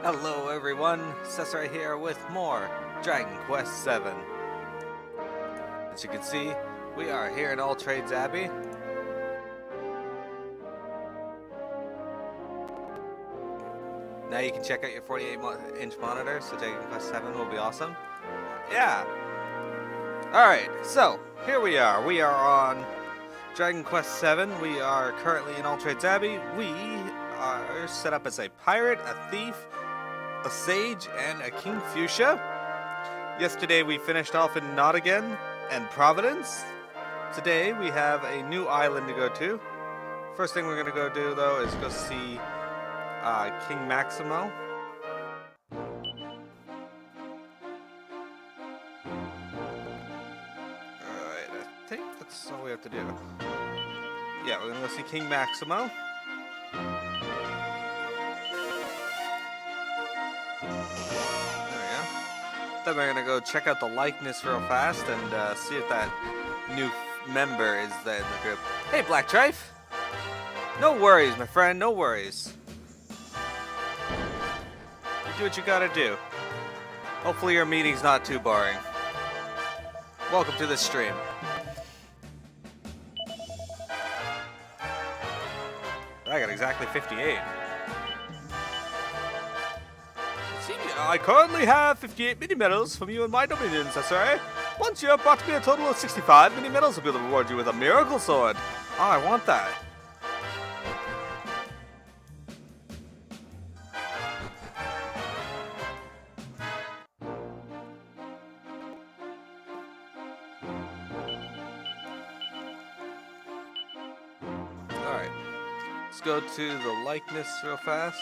Hello everyone, Cesar here with more Dragon Quest VII. As you can see, we are here in All Trades Abbey. Now you can check out your 48-inch monitor, so Dragon Quest VII will be awesome. Yeah! Alright, so here we are. We are on Dragon Quest VII. We are currently in All Trades Abbey. We are set up as a pirate, a thief, a sage, and a King Fuchsia. Yesterday we finished off in Nottingham and Providence. Today we have a new island to go to. First thing we're going to go do though is go see King Maximo. Alright, I think that's all we have to do. Yeah, we're going to go see King Maximo. Then we're gonna go check out the likeness real fast and see if that new member is there in the group. Hey, Black Trife! No worries, my friend, no worries. You do what you gotta do. Hopefully your meeting's not too boring. Welcome to the stream. I got exactly 58. I currently have 58 mini-medals from you and my dominions, Cesar. Once you have brought me a total of 65 mini-medals, I'll be able to reward you with a miracle sword. Oh, I want that. Alright. Let's go to the likeness real fast.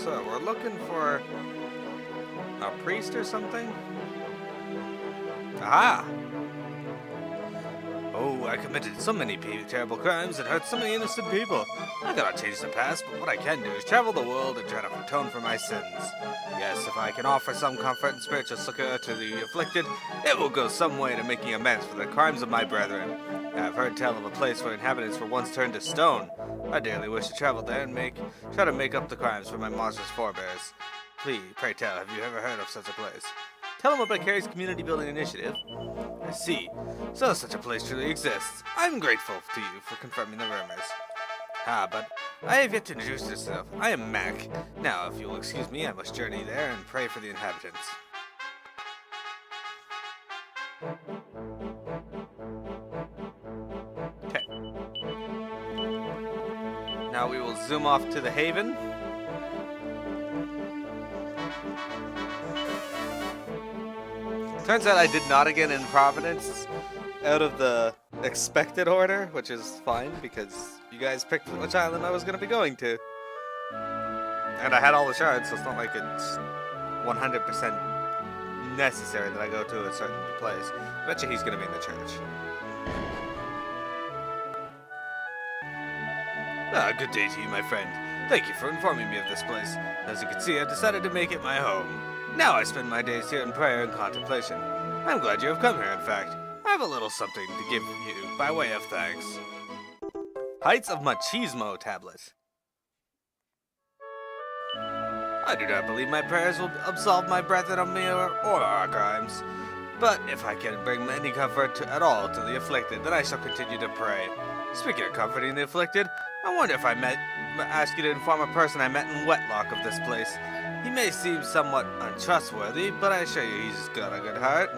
So, we're looking for a priest or something? Aha! Oh, I committed so many terrible crimes and hurt so many innocent people. I cannot change the past, but what I can do is travel the world and try to atone for my sins. Yes, if I can offer some comfort and spiritual succor to the afflicted, it will go some way to making amends for the crimes of my brethren. I have heard tell of a place where inhabitants were once turned to stone. I dearly wish to travel there and try to make up the crimes for my monstrous forebears. Please, pray tell, have you ever heard of such a place? Tell them about Carrie's community building initiative. I see. So such a place truly exists. I'm grateful to you for confirming the rumors. But I have yet to introduce myself. I am Mac. Now, if you'll excuse me, I must journey there and pray for the inhabitants. Okay. Now we will zoom off to the haven. Turns out I did Nottingham and Providence out of the expected order, which is fine because you guys picked which island I was going to be going to. And I had all the shards, so it's not like it's 100% necessary that I go to a certain place. I bet you he's going to be in the church. Good day to you, my friend. Thank you for informing me of this place. As you can see, I've decided to make it my home. Now I spend my days here in prayer and contemplation. I'm glad you have come here, in fact. I have a little something to give you by way of thanks. Heights of Machismo tablet. I do not believe my prayers will absolve my brethren of me or our crimes. But if I can bring any comfort at all to the afflicted, then I shall continue to pray. Speaking of comforting the afflicted, I wonder if I ask you to inform a person I met in Wetlock of this place. He may seem somewhat untrustworthy, but I assure you he's got a good heart.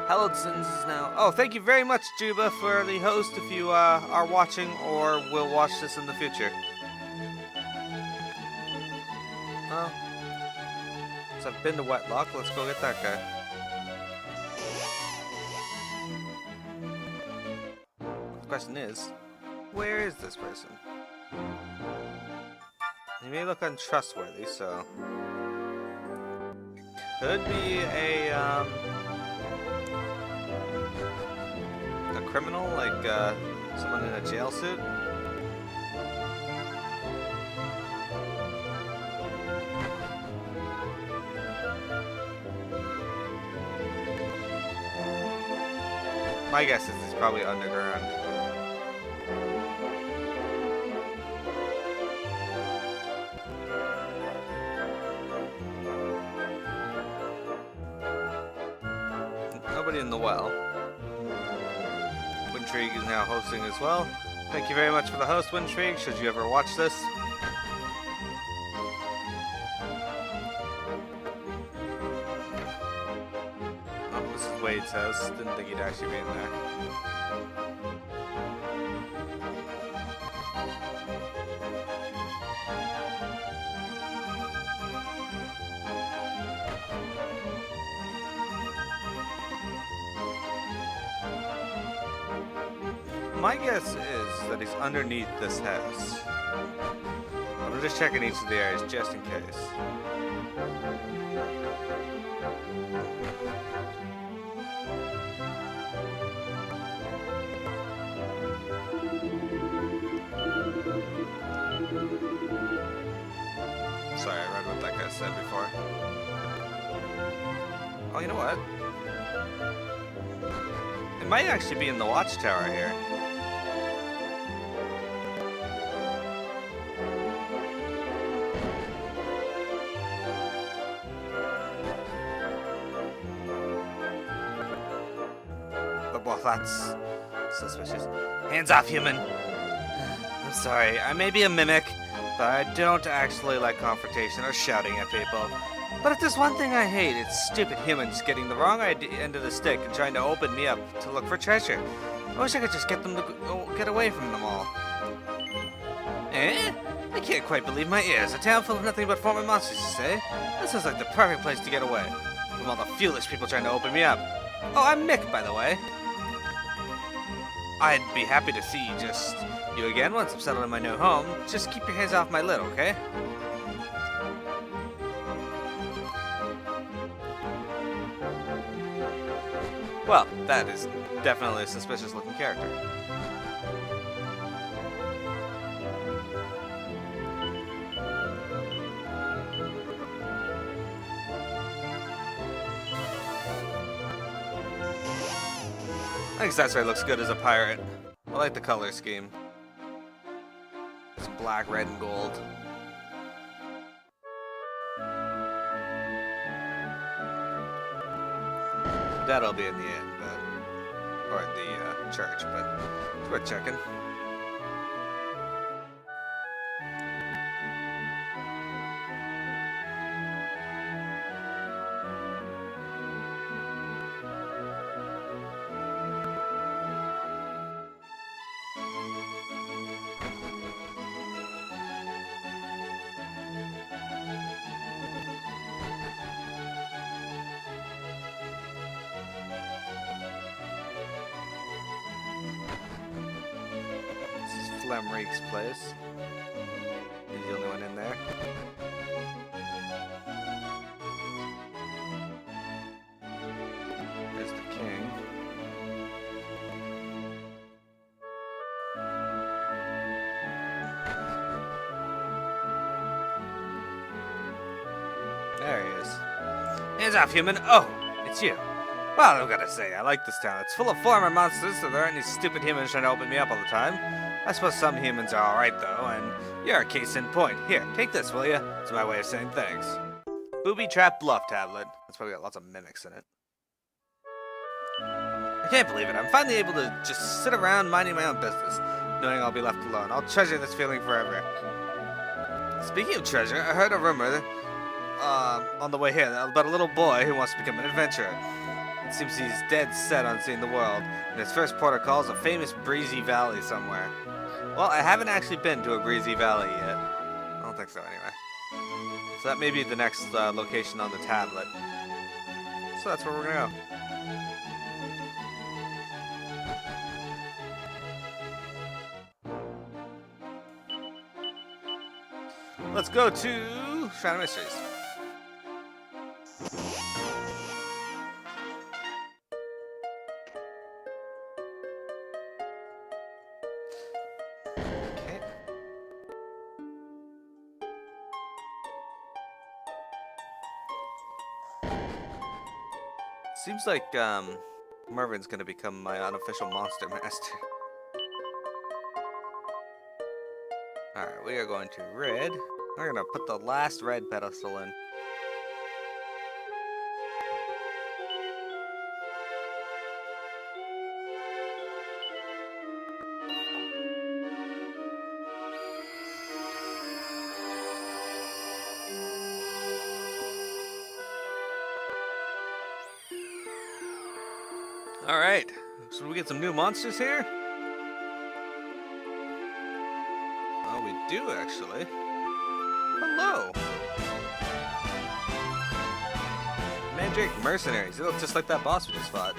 Hallowed Sins is now... Oh, thank you very much, Juba, for the host if you are watching or will watch this in the future. Oh. So I've been to Wetlock. Let's go get that guy. The question is, where is this person? He may look untrustworthy, so... Could be a, criminal, like someone in a jail suit? My guess is it's probably underground. Nobody in the well. Windtrigue is now hosting as well. Thank you very much for the host, Windtrigue, should you ever watch this. Oh, this is Wade's house. Didn't think he'd actually be in there. My guess is that he's underneath this house. I'm just checking each of the areas just in case. Sorry, I read what that guy said before. Oh, you know what? It might actually be in the watchtower here. Well, that's suspicious. Hands off, human! I'm sorry, I may be a mimic, but I don't actually like confrontation or shouting at people. But if there's one thing I hate, it's stupid humans getting the wrong end of the stick and trying to open me up to look for treasure. I wish I could just get them to get away from them all. Eh? I can't quite believe my ears. A town full of nothing but former monsters, you say? That sounds like the perfect place to get away from all the foolish people trying to open me up. Oh, I'm Mick, by the way. I'd be happy to see just you again once I'm settled in my new home. Just keep your hands off my lid, okay? Well, that is definitely a suspicious looking character. I think Accessory looks good as a pirate. I like the color scheme. It's black, red, and gold. That'll be in the end, or in the church, but it's worth checking. Flamreek's place. He's the only one in there. There's the king. There he is. Hands off, human! Oh, it's you. Well, I've got to say, I like this town. It's full of former monsters, so there aren't any stupid humans trying to open me up all the time. I suppose some humans are alright, though, and you're a case in point. Here, take this, will ya? It's my way of saying thanks. Booby Trap Bluff Tablet. That's probably got lots of mimics in it. I can't believe it. I'm finally able to just sit around minding my own business, knowing I'll be left alone. I'll treasure this feeling forever. Speaking of treasure, I heard a rumor on the way here about a little boy who wants to become an adventurer. It seems he's dead set on seeing the world, and his first port of call is a famous breezy valley somewhere. Well, I haven't actually been to a breezy valley yet. I don't think so, anyway. So that may be the next location on the tablet. So that's where we're gonna go. Let's go to Shrine of Mysteries. Seems like Mervin's gonna become my unofficial monster master. Alright, we are going to red. We're gonna put the last red pedestal in. Alright, so we get some new monsters here? Oh, we do actually. Hello! Mandrake Mercenaries. They look just like that boss we just fought.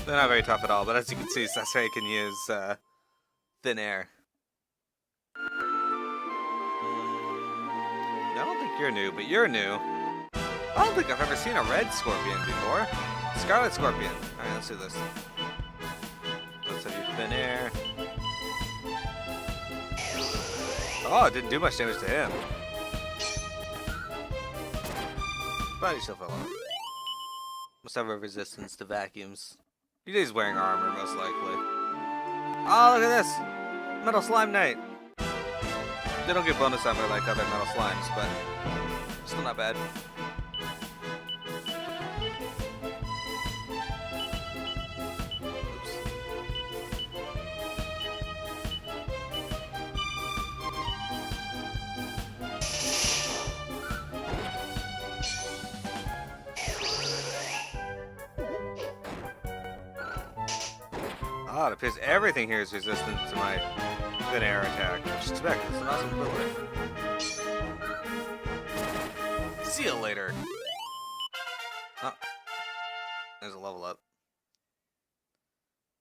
They're not very tough at all, but as you can see, Sasori can use thin air. I don't think you're new, but you're new. I don't think I've ever seen a red scorpion before. Scarlet Scorpion. Alright, let's do this. Let's have you thin air. Oh, it didn't do much damage to him. But he still fell off. Must have a resistance to vacuums. He's wearing armor, most likely. Oh, look at this! Metal Slime Knight! They don't get bonus armor like other metal slimes, but still not bad. Oops. Oh, it appears everything here is resistant to my thin air attack, which is too bad because it's an awesome ability. See you later. Oh, there's a level up.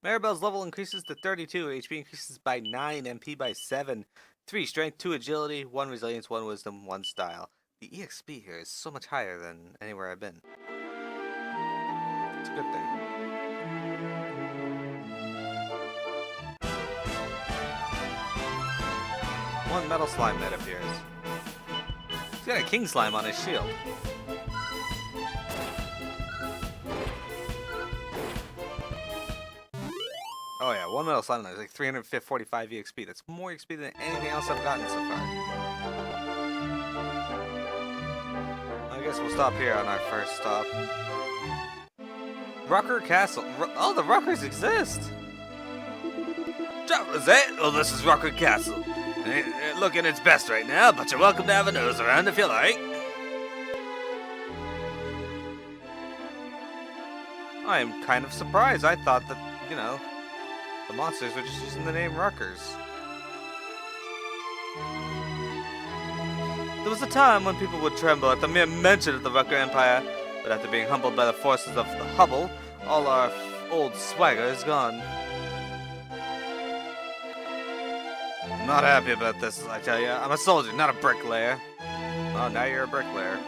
Maribel's level increases to 32, HP increases by 9, MP by 7, 3 strength, 2 agility, 1 resilience, 1 wisdom, 1 style. The EXP here is so much higher than anywhere I've been. It's a good thing. One metal slime that appears. He's got a king slime on his shield. Oh yeah, one metal slime is like 345 EXP. That's more EXP than anything else I've gotten so far. I guess we'll stop here on our first stop. Rucker Castle. Oh, the Ruckers exist! Travelers, eh? Well, this is Rucker Castle. It ain't looking its best right now, but you're welcome to have a nose around if you like. I am kind of surprised. I thought that, you know, the monsters were just using the name Ruckers. There was a time when people would tremble at the mere mention of the Rucker Empire, but after being humbled by the forces of the Hubble, all our old swagger is gone. I'm not happy about this, I tell you. I'm a soldier, not a bricklayer. Oh, now you're a bricklayer.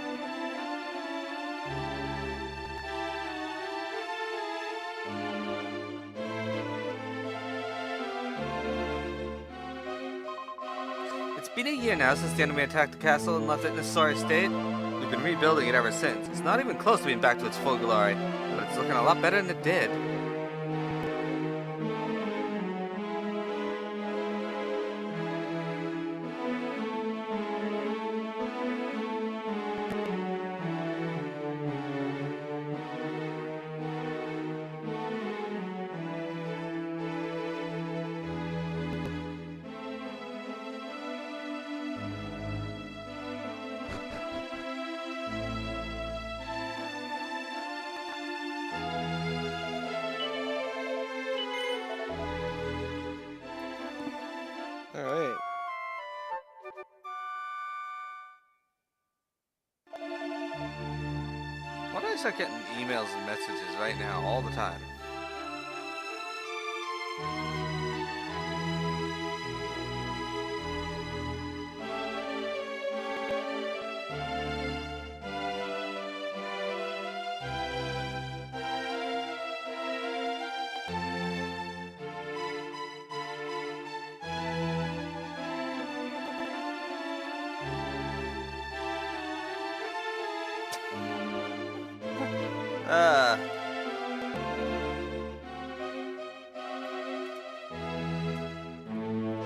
It's been a year now since the enemy attacked the castle and left it in a sorry state. We've been rebuilding it ever since. It's not even close to being back to its full glory, but it's looking a lot better than it did. Alright. Why do I start getting emails and messages right now all the time?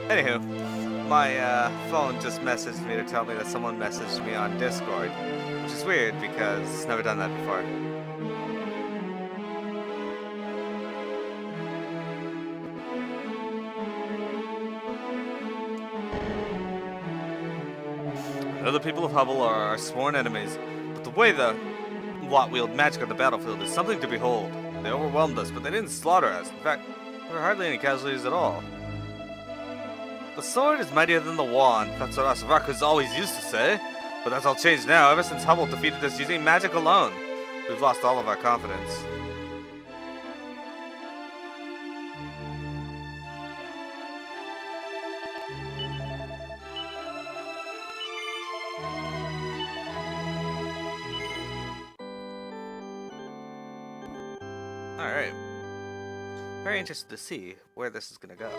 Anywho, my phone just messaged me to tell me that someone messaged me on Discord, which is weird because I've never done that before. I know the people of Hubble are our sworn enemies, but the way the lot wield magic on the battlefield is something to behold. They overwhelmed us, but they didn't slaughter us. In fact, there were hardly any casualties at all. The sword is mightier than the wand, that's what us Ruckers always used to say. But that's all changed now, ever since Hubble defeated us using magic alone. We've lost all of our confidence. Alright. Very interested to see where this is gonna go.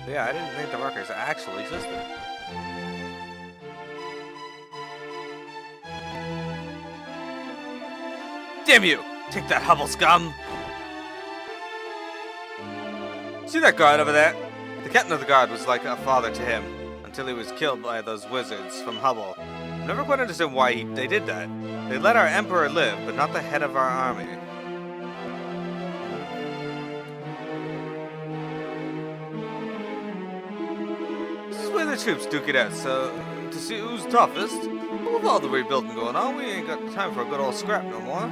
Yeah, I didn't think the Ruckers actually existed. Damn you! Take that, Hubble scum! See that guard over there? The captain of the guard was like a father to him, until he was killed by those wizards from Hubble. I've never quite understood why they did that. They let our emperor live, but not the head of our army. The troops duke it out, so to see who's toughest. But with all the rebuilding going on, we ain't got time for a good old scrap no more.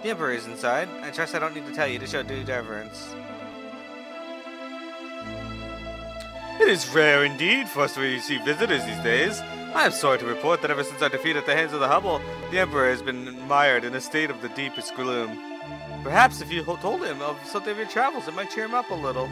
The Emperor is inside. I trust I don't need to tell you to show due deference. It is rare indeed for us to receive visitors these days. I am sorry to report that ever since our defeat at the hands of the Hubble, the Emperor has been mired in a state of the deepest gloom. Perhaps if you told him of something of your travels, it might cheer him up a little.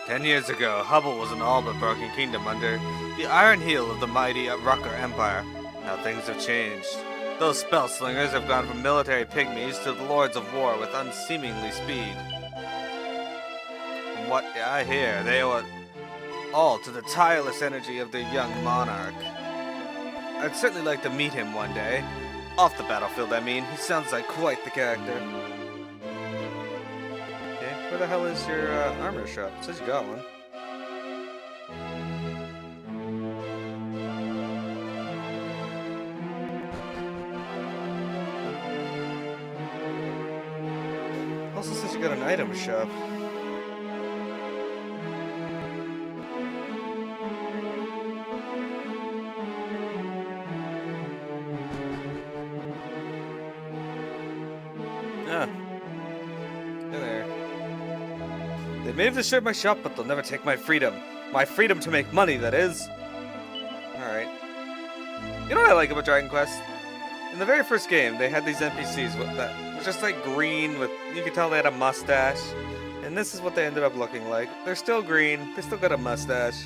10 years ago, Hubble was an all but broken kingdom under the iron heel of the mighty Rucker Empire. Now things have changed. Those spell slingers have gone from military pygmies to the lords of war with unseemingly speed. From what I hear, they owe it all to the tireless energy of the young monarch. I'd certainly like to meet him one day. Off the battlefield, I mean. He sounds like quite the character. Okay, where the hell is your armor shop? It says you got one. Also says you got an item shop. They may have destroyed my shop, but they'll never take my freedom. My freedom to make money, that is. Alright. You know what I like about Dragon Quest? In the very first game, they had these NPCs that were just like green with, you could tell they had a mustache. And this is what they ended up looking like. They're still green, they still got a mustache.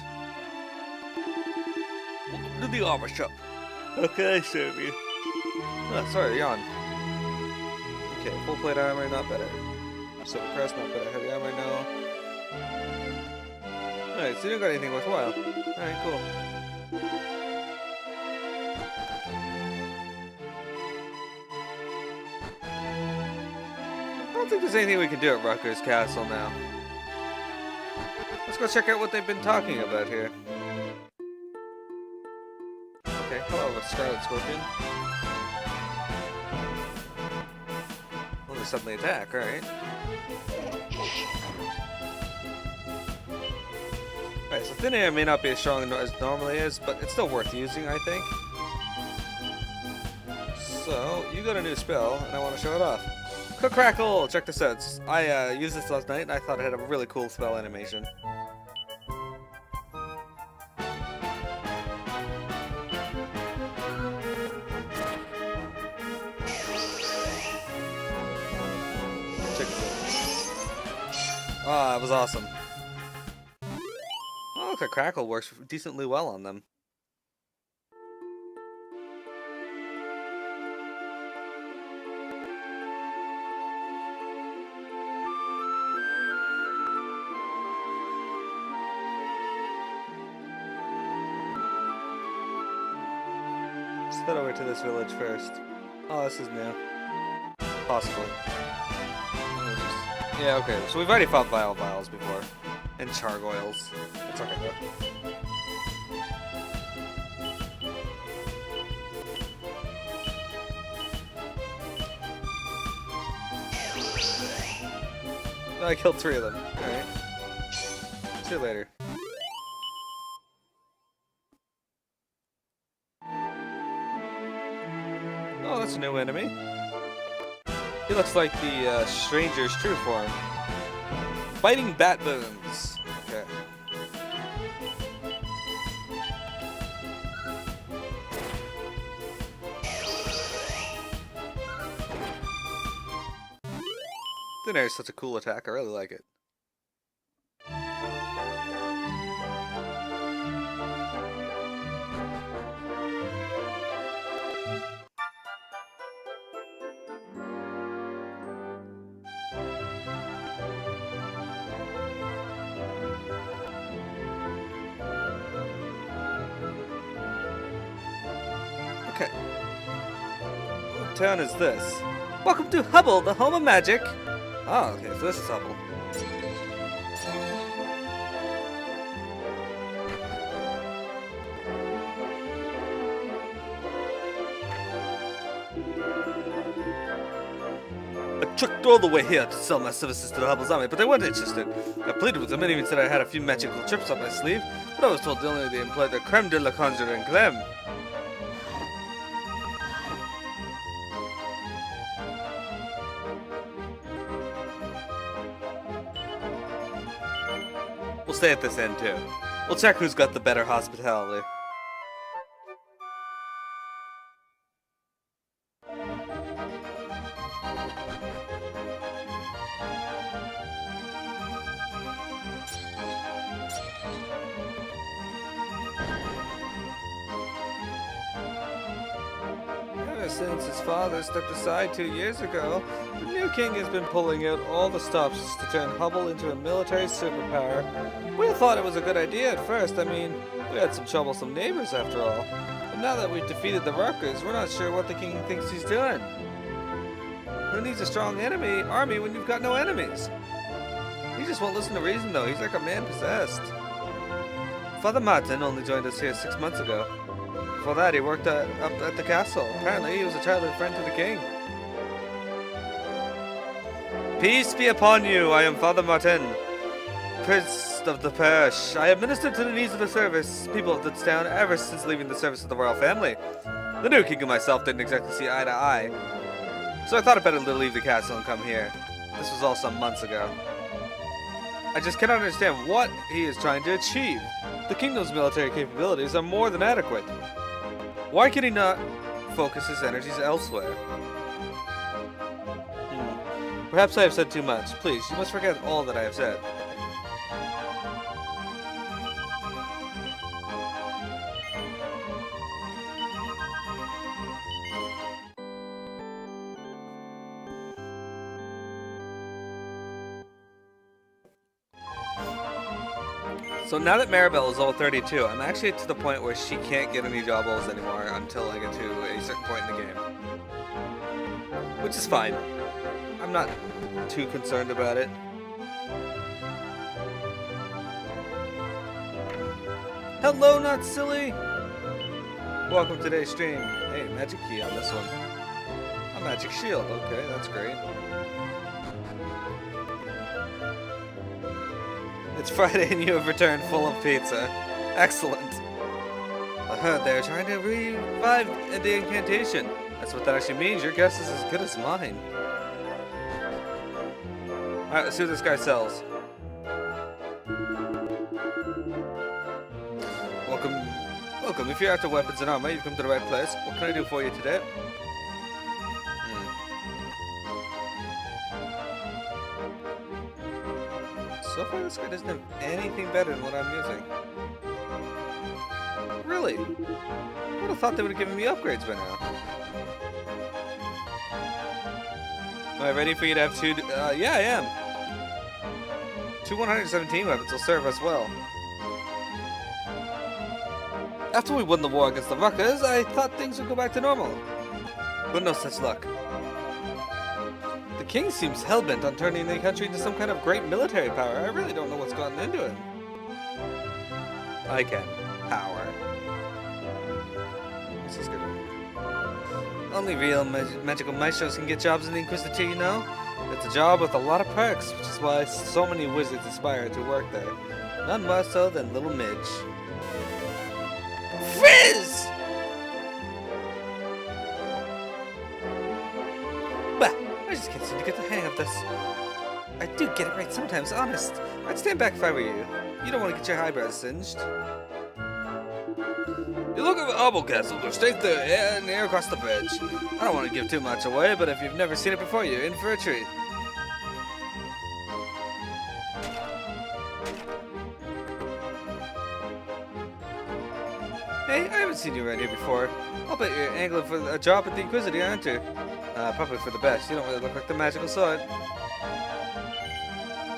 Welcome to the armor shop. How can I serve you? Oh, sorry, yawn. Okay, full plate armor, not better. Silver crest, not better. Heavy armor, no. Alright, so you don't got anything worthwhile. Alright, cool. I don't think there's anything we can do at Rucker's Castle now. Let's go check out what they've been talking about here. Okay, hello, Scarlet Scorpion. Well, they suddenly attack, alright. Alright, so thin air may not be as strong as it normally is, but it's still worth using, I think. So, you got a new spell, and I want to show it off. Cook Crackle! Check this out. I used this last night, and I thought it had a really cool spell animation. Check this out. Ah, that was awesome. Oh, look, the Crackle works decently well on them. head over to this village first. Oh, this is new. Possibly. Yeah, okay. So we've already fought vials before. And Chargoyles. It's okay though. I killed 3 of them. Alright. See you later. Oh, that's a new enemy. He looks like the stranger's true form. Biting bat boons. Okay. Thin air is such a cool attack. I really like it. Okay. What town is this? Welcome to Hubble, the home of magic. Oh, okay, so this is Hubble. I trekked all the way here to sell my services to the Hubble's army, but they weren't interested. I pleaded with them and even said I had a few magical tricks up my sleeve, but I was told only they employed the creme de la conjuring creme. We'll stay at this end too. We'll check who's got the better hospitality. Ever since his father stepped aside 2 years ago, the new king has been pulling out all the stops to turn Hubble into a military superpower. We thought it was a good idea at first. I mean, we had some troublesome neighbors after all. But now that we've defeated the Ruckers, we're not sure what the king thinks he's doing. Who needs a strong army when you've got no enemies? He just won't listen to reason though. He's like a man possessed. Father Martin only joined us here 6 months ago. Before that, he worked up at the castle. Apparently, he was a childhood friend to the king. Peace be upon you. I am Father Martin, priest of the parish. I have ministered to the needs of the people of this town ever since leaving the service of the royal family. The new king and myself didn't exactly see eye to eye, so I thought it better to leave the castle and come here. This was all some months ago. I just cannot understand what he is trying to achieve. The kingdom's military capabilities are more than adequate. Why can he not focus his energies elsewhere? Perhaps I have said too much. Please, you must forget all that I have said. So now that Maribel is level 32, I'm actually to the point where she can't get any job roles anymore until I get to a certain point in the game. Which is fine. I'm not too concerned about it. Hello, not silly! Welcome to today's stream. Hey, magic key on this one. A magic shield, okay, that's great. It's Friday and you have returned full of pizza. Excellent. I heard they were trying to revive the incantation. That's what that actually means. Your guess is as good as mine. Alright, let's see what this guy sells. Welcome. If you're after weapons and armor, you've come to the right place. What can I do for you today? So far, this guy doesn't have anything better than what I'm using. Really? I would have thought they would have given me upgrades by now. Am I ready for you to have two? Yeah, I am. 2 117 weapons will serve us well. After we won the war against the Ruckers, I thought things would go back to normal. But no such luck. The king seems hell-bent on turning the country into some kind of great military power. I really don't know what's gotten into him. I can. Power. This is good. Only real magical maestros can get jobs in the Inquisitor, you know? It's a job with a lot of perks, which is why so many wizards aspire to work there. None more so than little Midge. Frizz! Well, I just can't seem to get the hang of this. I do get it right sometimes, honest. I'd stand back if I were you. You don't want to get your eyebrows singed. You look at the Hubble Castle, go straight there, yeah, near across the bridge. I don't want to give too much away, but if you've never seen it before, you're in for a treat. Hey, I haven't seen you around here before. I'll bet you're angling for a job at the Inquisitor, aren't you? Probably for the best. You don't really look like the magical sort.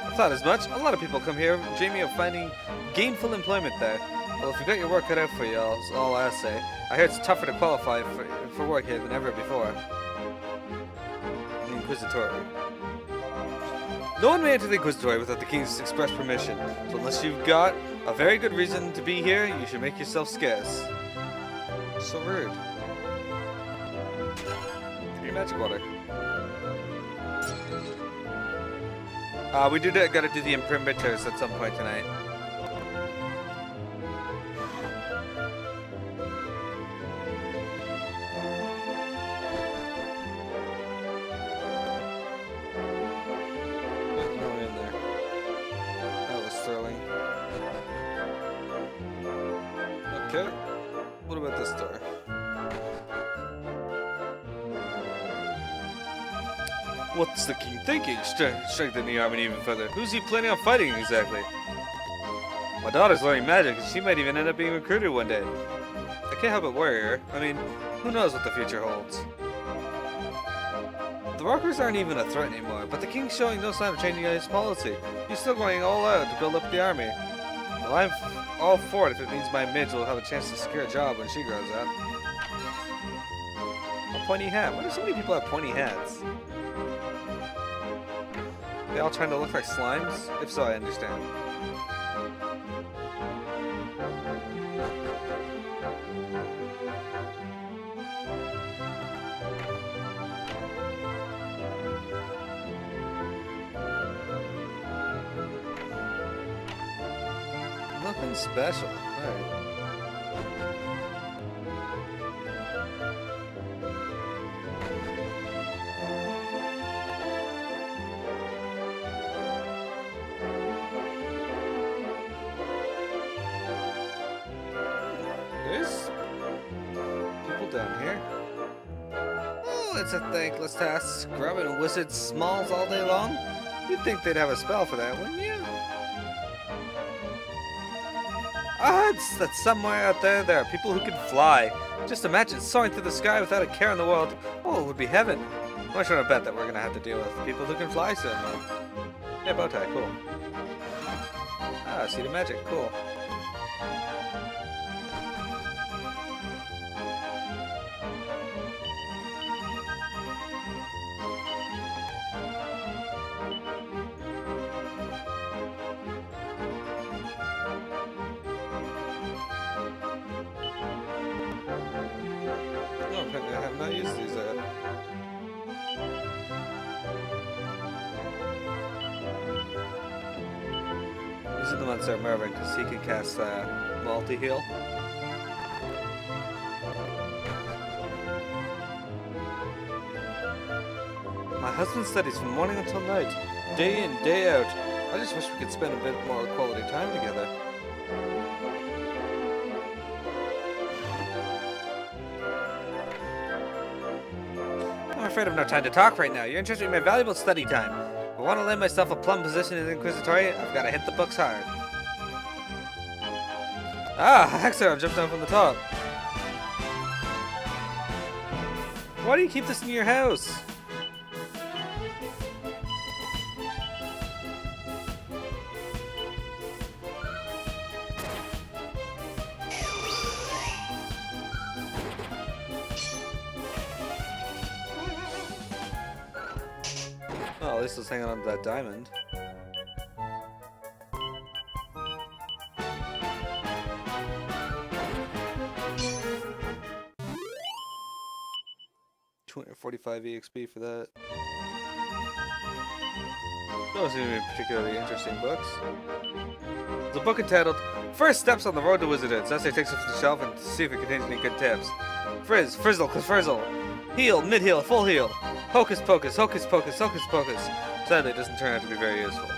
I thought as much. A lot of people come here dreaming of finding gainful employment there. Well, if you got your work cut out for you, all I'll say. I hear it's tougher to qualify for work here than ever before. The Inquisitorium. No one may enter the Inquisitorium without the King's express permission. So unless you've got a very good reason to be here, you should make yourself scarce. So rude. Free magic water. We gotta do the imprimaturs at some point tonight. Okay. What about this door? What's the king thinking? Strengthen the army even further. Who's he planning on fighting exactly? My daughter's learning magic, and she might even end up being recruited one day. I can't help but worry her. I mean, who knows what the future holds? The Rockers aren't even a threat anymore, but the king's showing no sign of changing his policy. He's still going all out to build up the army. Well, I'm all for it if it means my Midge will have a chance to secure a job when she grows up. A pointy hat. Why do so many people have pointy hats? They all trying to look like slimes? If so, I understand. Nothing special. Alright. There's people down here. Oh, it's a thankless task, scrubbing wizards' smalls all day long. You'd think they'd have a spell for that, wouldn't you? That's somewhere out there. There are people who can fly. Just imagine soaring through the sky without a care in the world. Oh, it would be heaven. I'm not sure to bet that we're gonna have to deal with people who can fly soon, though. Yeah, bow tie, cool. Ah, see the magic, cool. I have not used these yet. These are the ones that are Mervin, because he can cast multi-heal. My husband studies from morning until night, day in, day out. I just wish we could spend a bit more quality time together. I'm afraid I've no time to talk right now. You're interested in my valuable study time. If I want to land myself a plum position in the Inquisitorium, I've got to hit the books hard. Ah, Hexer, I've jumped down from the top. Why do you keep this in your house? at least I was hanging on to that diamond. $245 EXP for that. Those seem to be particularly interesting books. There's a book entitled First Steps on the Road to Wizardhood. Sensei takes it from the shelf and to see if it contains any good tips. Frizz, frizzle, frizzle. Heal, mid-heal, full heal. Hocus pocus, hocus pocus, hocus pocus. Sadly, it doesn't turn out to be very useful.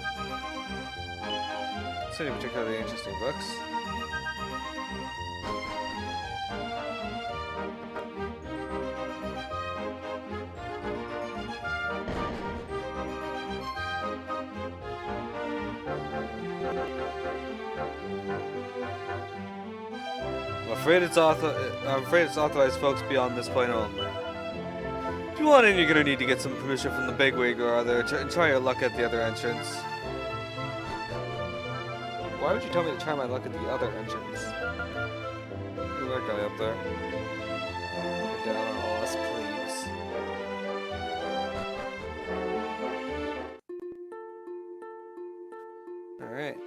So many particularly interesting books. I'm afraid it's authorized folks beyond this point only. If you want in, you're gonna need to get some permission from the bigwig or other, and try your luck at the other entrance. Why would you tell me to try my luck at the other entrance? Look at that guy up there. Look down on all us plebes. Alright.